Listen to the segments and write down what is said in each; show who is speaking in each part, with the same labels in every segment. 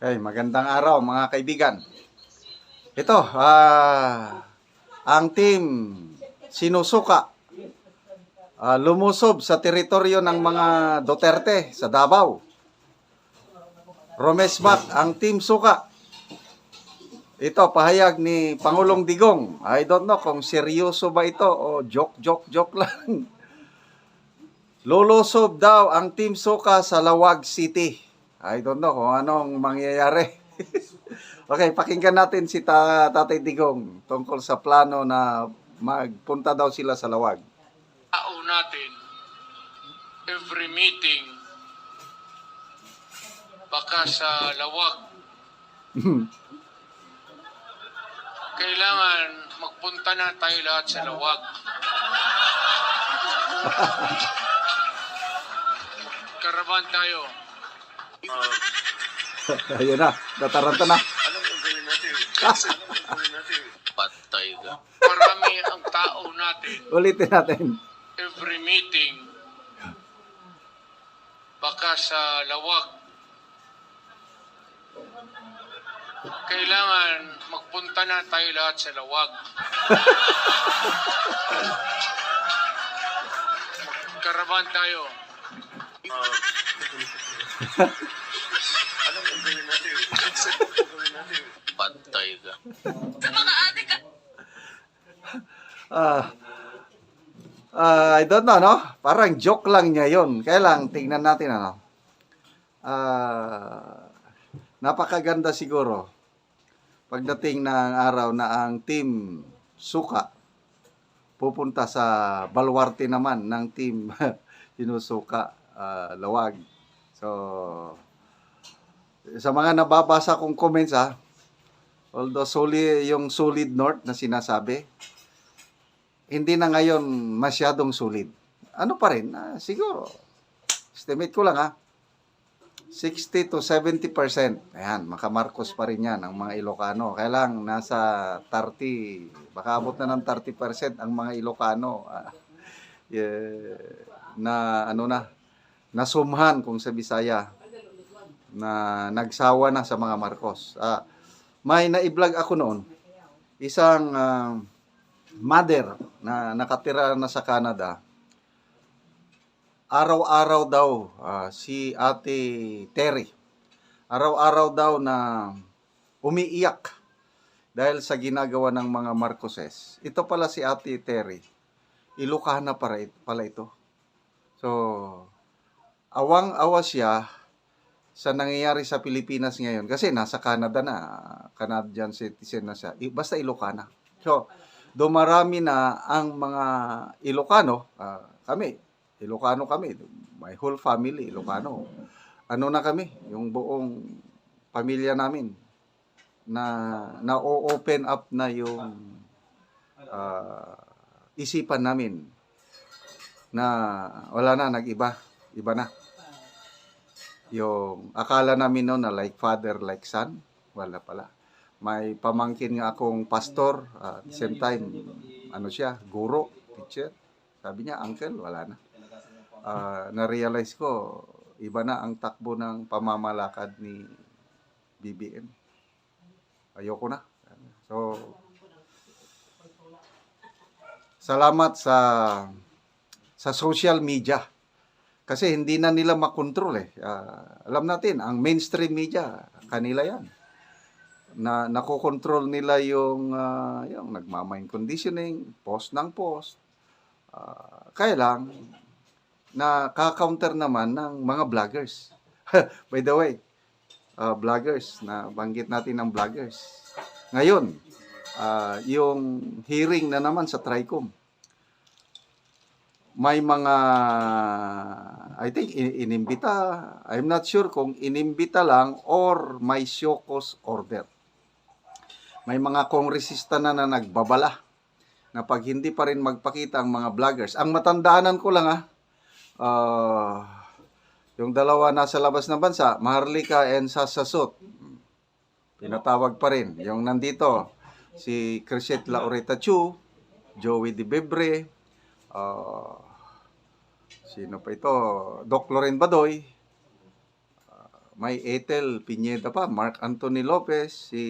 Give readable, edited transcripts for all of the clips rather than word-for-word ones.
Speaker 1: Okay, magandang araw mga kaibigan. Ito, ang team sinusuka lumusob sa teritoryo ng mga Duterte sa Davao. Romesmac, ang team suka. Ito, pahayag ni Pangulong Digong. I don't know kung seryoso ba ito o joke lang. Lulusob daw ang team suka sa Lawag City. I don't know kung anong mangyayari. Okay, pakinggan natin si Tatay Digong tungkol sa plano na magpunta daw sila sa Lawag.
Speaker 2: Tao natin, every meeting, baka sa Lawag, kailangan magpunta na tayo lahat sa Lawag. Karaban tayo.
Speaker 1: Ayun na, nataranta na.
Speaker 2: Anong gagawin natin? Anong gagawin natin? Patay ka. Marami ang tao natin.
Speaker 1: Ulitin natin.
Speaker 2: Every meeting, baka sa Lawag, kailangan magpunta na tayo lahat sa Lawag. Karaban tayo. Anong gagawin natin? Anong gagawin natin? Patay ka.
Speaker 1: I don't know, no? Parang joke lang niya yun. Kaya lang, tingnan natin, ano? Napakaganda siguro. Pagdating ng araw na ang team suka pupunta sa baluarte naman ng team sinusuka Lawag. So, sa mga nababasa kong comments, although yung solid north na sinasabi, hindi na ngayon masyadong solid. Ano pa rin? Siguro, estimate ko lang 60 to 70%. Ayan, makamarkos pa rin yan ang mga Ilocano. Kaya lang, nasa 30, baka abot na ng 30% ang mga Ilocano nasumhan kung sa Bisaya na nagsawa na sa mga Marcos. May na-vlog ako noon, isang mother na nakatira na sa Canada. Araw-araw daw si Ate Terry, araw-araw daw na umiiyak dahil sa ginagawa ng mga Marcoses. Ito pala si Ate Terry, Ilocana pala ito. So, awang-awa siya sa nangyayari sa Pilipinas ngayon kasi nasa Canada na, Canadian citizen na siya, basta Ilocana. So, dumarami na ang mga Ilocano, Ilocano kami, my whole family Ilocano. Ano na kami, yung buong pamilya namin na open up na yung isipan namin na wala na, iba na. Yung akala namin noon na like father, like son, wala pala. May pamangkin nga akong pastor, at the same time, guro, teacher. Sabi niya, uncle, wala na. Na-realize ko, iba na ang takbo ng pamamalakad ni BBM. Ayoko na. So, salamat sa social media. Kasi hindi na nila makontrol alam natin, ang mainstream media, kanila yan. Nakokontrol nila yung nagmamind conditioning, post ng post. Kaya lang, nakaka-counter naman ng mga vloggers. By the way, vloggers, na banggit natin ng vloggers. Ngayon, yung hearing na naman sa TRICOM, may mga, I think, inimbita. I'm not sure kung inimbita lang or may show cause order. May mga kongresista na nagbabala na pag hindi pa rin magpakita ang mga vloggers. Ang matandaanan ko lang yung dalawa nasa labas ng bansa, Maharlika and Sasasot. Pinatawag pa rin. Yung nandito, si Crisette Laureta Chu, Joey De Bebre, sino pa ito? Doc Loren Badoy, may Ethel Pineda pa, Mark Anthony Lopez, si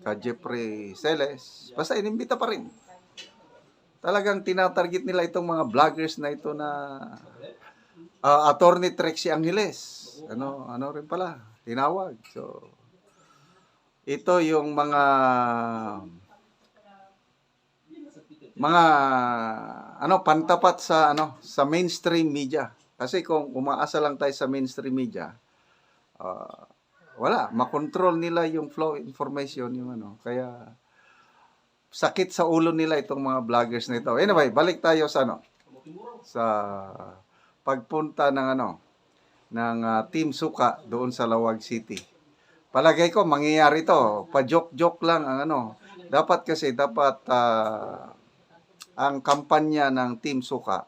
Speaker 1: ka Jeffrey Celes, basta inimbita pa rin. Talagang tinatarget nila itong mga vloggers na ito na Attorney Trexie Angeles. Ano rin pala, tinawag. So, ito yung mga pantapat sa sa mainstream media. Kasi kung umaasa lang tayo sa mainstream media, wala, makontrol nila yung flow information, yung kaya sakit sa ulo nila itong mga vloggers na ito. Anyway, balik tayo sa sa pagpunta ng ng Team Suka doon sa Lawag City. Palagay ko mangyayari to, pa-joke-joke lang ang dapat ang kampanya ng Team Suka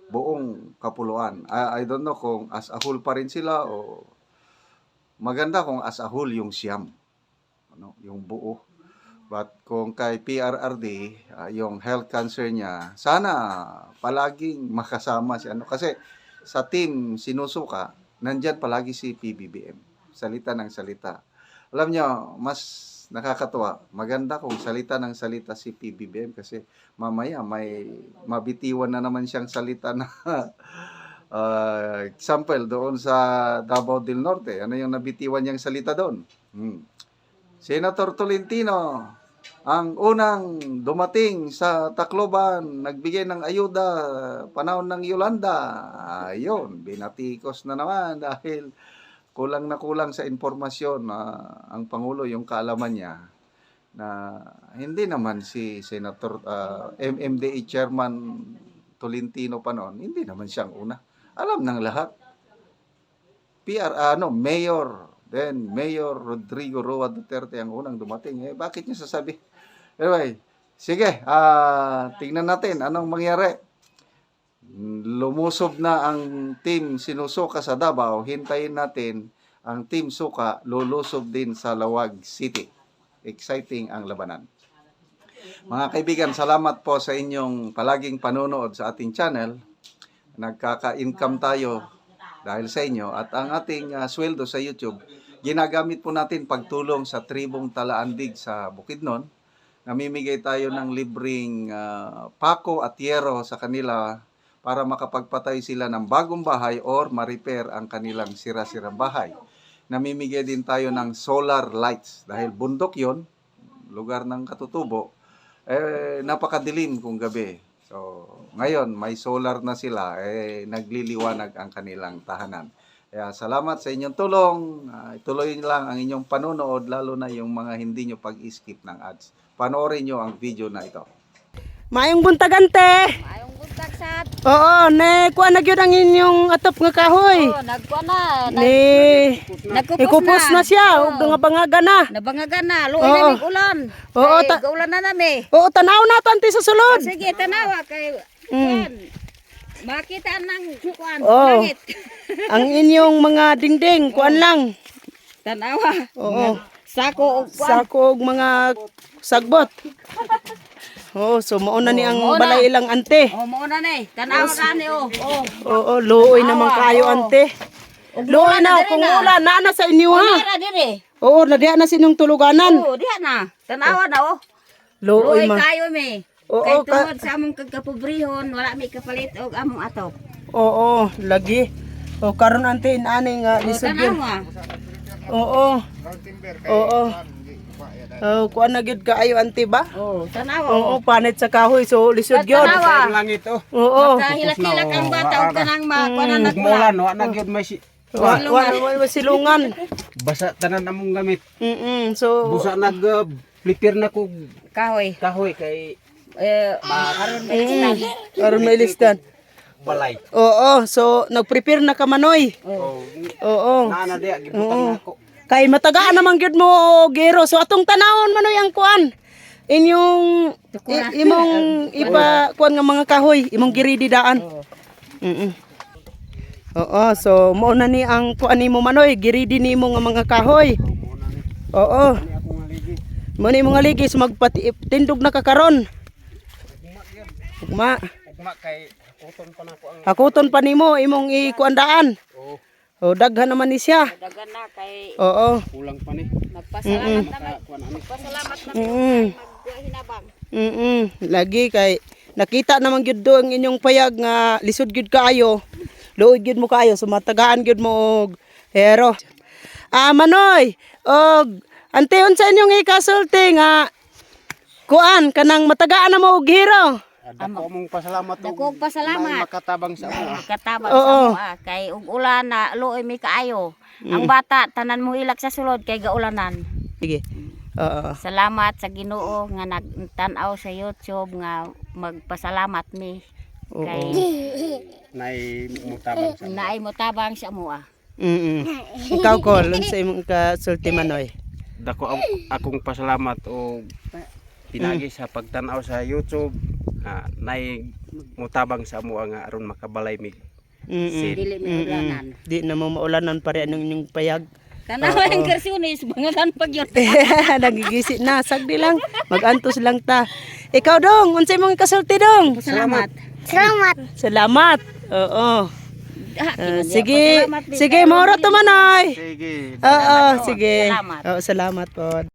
Speaker 1: buong Kapuluan. I don't know kung as a whole pa rin sila o maganda kung as a whole yung siyam, yung buo. But kung kay PRRD, yung health cancer niya, sana palaging makasama siya. Kasi sa team sinusuka, nandyan palagi si PBBM. Salita ng salita. Alam niyo, mas nakakatuwa. Maganda kung salita ng salita si PBBM kasi mamaya may mabitiwan na naman siyang salita na example doon sa Davao del Norte. Ano yung nabitiwan niyang salita doon? Senator Tolentino, ang unang dumating sa Tacloban, nagbigay ng ayuda panahon ng Yolanda. Ayun, binatikos na naman dahil kulang na kulang sa informasyon ang Pangulo, yung kaalaman niya na hindi naman si Senator MMDA Chairman Tolentino pa noon, hindi naman siyang una. Alam ng lahat. Mayor Rodrigo Roa Duterte ang unang dumating. Bakit niya sasabi? Anyway, sige, tingnan natin anong mangyari. Lumusob na ang team sinusuka sa Davao. Hintayin natin ang team suka lulusob din sa Lawag City. Exciting ang labanan. Mga kaibigan, salamat po sa inyong palaging panonood sa ating channel. Nagkaka-income tayo dahil sa inyo at ang ating sweldo sa YouTube, ginagamit po natin pagtulong sa tribong Talaandig sa Bukidnon. Namimigay tayo ng libreng pako at yero sa kanila para makapagpatay sila ng bagong bahay or ma-repair ang kanilang sira-sirang bahay. Namimigay din tayo ng solar lights dahil bundok yon, lugar ng katutubo, napakadilim kung gabi. So, ngayon, may solar na sila, nagliliwanag ang kanilang tahanan. Kaya salamat sa inyong tulong. Ituloy lang ang inyong panonood, lalo na yung mga hindi nyo pag-skip ng ads. Panoorin nyo ang video na ito.
Speaker 3: Mayong buntagante.
Speaker 4: Mayong buntag sad.
Speaker 3: Oo, kuha na gyud ang inyong atop nga kahoy.
Speaker 4: Oo, nagkuha na.
Speaker 3: Ikupos na siya, ug nga bangaga na.
Speaker 4: Nabangaga na, luoy na mig ulan.
Speaker 3: Oo,
Speaker 4: ulan na nami.
Speaker 3: Oo, tanaw na tanti sa sulod.
Speaker 4: Sige, tanawa kay kuan. Makita nang kuan,
Speaker 3: Oo.
Speaker 4: langit.
Speaker 3: Ang inyong mga dingding, kuan lang.
Speaker 4: Tanawa.
Speaker 3: Oo.
Speaker 4: Sako og kuan.
Speaker 3: Sako og mga sagbot. Oo, so mauna ni ang
Speaker 4: Mauna.
Speaker 3: balay ilang ante.
Speaker 4: Oh, mo na ni. Tanawa na ni oh. Oh.
Speaker 3: Oo, luoy naman kayo ante. Luoy na, kung ulan, na sa inyo ha.
Speaker 4: Ora dire.
Speaker 3: Oo, nadiha na sinyong tuluganan.
Speaker 4: Oh, diha na. Tanawa na oh.
Speaker 3: Luoy
Speaker 4: Luoy
Speaker 3: ma.
Speaker 4: kayo mi.
Speaker 3: Oo,
Speaker 4: Kay tungod sa among kagkapobrehon, wala mi kapalit og among atop.
Speaker 3: Oo, lagi. O karon ante inaning lisod yun.
Speaker 4: Tanawa.
Speaker 3: Oo. Oo. Oh, kuan na gyud kaayo ante ba?
Speaker 4: Oh, tanawa.
Speaker 3: Oo, panit sa kahoy so lisod gyud.
Speaker 4: Tanawa.
Speaker 5: Langit oh.
Speaker 3: Oo.
Speaker 4: Kahilak-hilak ang bata og kanang kuanan na
Speaker 5: Mulan, wa na gyud may
Speaker 3: Wa silungan.
Speaker 5: basa tanan among gamit.
Speaker 3: So
Speaker 5: Busa nag prepare na ko
Speaker 4: kahoy.
Speaker 5: kahoy kay
Speaker 4: Aron may
Speaker 3: karon may listan.
Speaker 5: balay.
Speaker 3: Oo, so nagprepare na ka manoy.
Speaker 5: Oh,
Speaker 3: Oo.
Speaker 5: naana diha gibutang nako.
Speaker 3: Kay matagaan naman gyud mo gero. So atong tanawon manoy ang kuan. Inyong imong ipa kuan nga mga kahoy, imong giridi daan. Oo, so mao na ni ang kuan nimo manoy, giridi nimo nga mga kahoy. Oo. Mo ni mga ligi so magpatindog na ka karon. Ugma.
Speaker 5: Ugma kay kuton pa nako ang
Speaker 3: Hakuton pa nimo imong ikuandaan.
Speaker 5: oh.
Speaker 3: O daghan naman ni siya.
Speaker 4: Dagan na kay
Speaker 3: Oo.
Speaker 5: Kulang pa ni.
Speaker 4: magpasalamat naman.
Speaker 5: Kuan ani.
Speaker 4: Magpasalamat naman
Speaker 3: Mm.
Speaker 4: maghinabang.
Speaker 3: Lagi kay nakita naman gyud do ang inyong payag nga lisod gyud kaayo. Luod gyud mo kaayo sumatagaan gyud mo og hero. Manoy, og ante unsa inyong ikasulti nga kuan kanang matagaan na mo og hero.
Speaker 5: Dako mong pasalamat
Speaker 4: Dako og pasalamat.
Speaker 5: may makatabang sa mo.
Speaker 4: Katabang
Speaker 3: Oo.
Speaker 4: sa mo kay ug ulan na luoy mi kaayo. Ang bata tanan mo ilak sa sulod kay gaulanan.
Speaker 3: Sige. Oo.
Speaker 4: Salamat sa Ginoo nga nagtan-aw sa YouTube nga magpasalamat mi kay
Speaker 5: Nay mutabang sa mo.
Speaker 4: naay mo tabang sa mo.
Speaker 3: Ikaw Col, unsa imong kasulti Manoy?
Speaker 5: Dako akong pasalamat o pinagi sa pagtan-aw sa YouTube. Nay mutabang sa mo nga aron makabalay mi.
Speaker 4: Dili mi ulanan.
Speaker 3: Di na mo maulanan pare anong inyong payag.
Speaker 4: Kana ang kersionis bangalan pag yun.
Speaker 3: Nagigisi na, sagdi lang. Magantos lang ta. Ikaw dong, unsa imong kasulti dong?
Speaker 4: Salamat.
Speaker 3: Salamat. Oo. Sige,
Speaker 4: Salamat din.
Speaker 3: sige, moro to Manoy.
Speaker 5: Sige.
Speaker 3: Oo, sige.
Speaker 4: Salamat.
Speaker 3: Oo, salamat po.